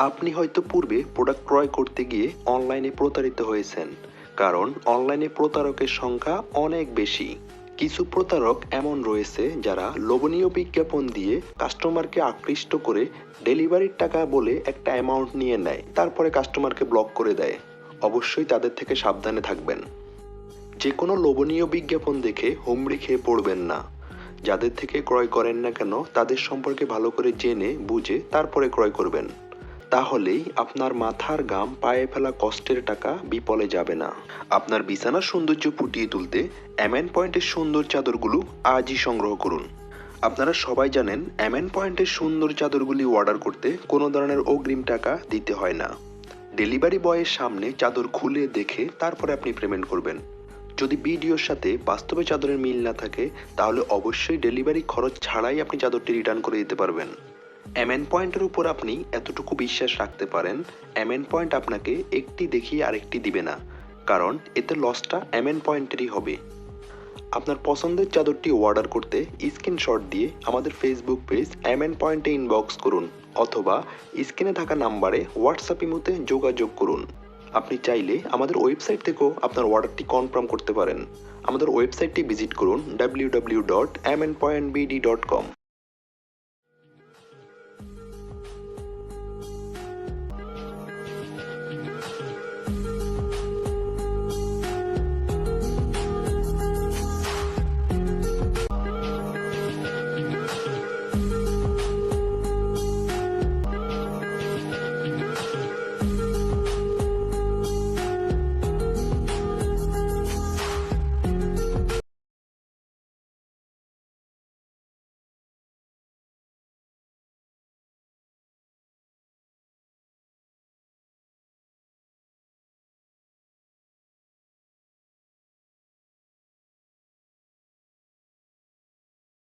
আপনি হয়তো পূর্বে প্রোডাক্ট ক্রয় করতে গিয়ে অনলাইনে প্রতারিত হয়েছেন, কারণ অনলাইনে প্রতারকের সংখ্যা অনেক বেশি। কিছু প্রতারক এমন রয়েছে যারা লোভনীয় বিজ্ঞাপন দিয়ে কাস্টমারকে আকৃষ্ট করে ডেলিভারির টাকা বলে একটা অ্যামাউন্ট নিয়ে নেয়, তারপরে কাস্টমারকে ব্লক করে দেয়। অবশ্যই তাদের থেকে সাবধানে থাকবেন। যে কোনো লোভনীয় বিজ্ঞাপন দেখে হুমড়ি খেয়ে পড়বেন না। যাদের থেকে ক্রয় করেন না কেন তাদের সম্পর্কে ভালো করে জেনে বুঝে তারপরে ক্রয় করবেন। তাহলেই আপনার মাথার ঘাম পায়ে ফেলা কষ্টের টাকা বিপলে যাবে না। আপনার বিছানার সৌন্দর্য ফুটিয়ে তুলতে এমএন পয়েন্টের সুন্দর চাদরগুলো আজই সংগ্রহ করুন। আপনারা সবাই জানেন এমএন পয়েন্টের সুন্দর চাদরগুলি অর্ডার করতে কোনো ধরনের অগ্রিম টাকা দিতে হয় না। ডেলিভারি বয়ের সামনে চাদর খুলে দেখে তারপরে আপনি পেমেন্ট করবেন। যদি ভিডিওর সাথে বাস্তবে চাদরের মিল না থাকে তাহলে অবশ্যই ডেলিভারি খরচ ছাড়াই আপনি চাদরটি রিটার্ন করে দিতে পারবেন। এমএন পয়েন্টের উপর আপনি এতটুকু বিশ্বাস রাখতে পারেন, এমএন পয়েন্ট আপনাকে একটি দেখিয়ে আরেকটি দিবে না, কারণ এতে লসটা এমএন পয়েন্টেরই হবে। আপনার পছন্দের চাদরটি অর্ডার করতে স্ক্রিনশট দিয়ে আমাদের ফেসবুক পেজ এমএন পয়েন্টে ইনবক্স করুন অথবা স্ক্রিনে থাকা নাম্বারে হোয়াটসঅ্যাপ ইমোতে যোগাযোগ করুন। আপনি চাইলে আমাদের ওয়েবসাইট থেকেও আপনার অর্ডারটি কনফার্ম করতে পারেন। আমাদের ওয়েবসাইটটি ভিজিট করুন www.mnpointbd.com।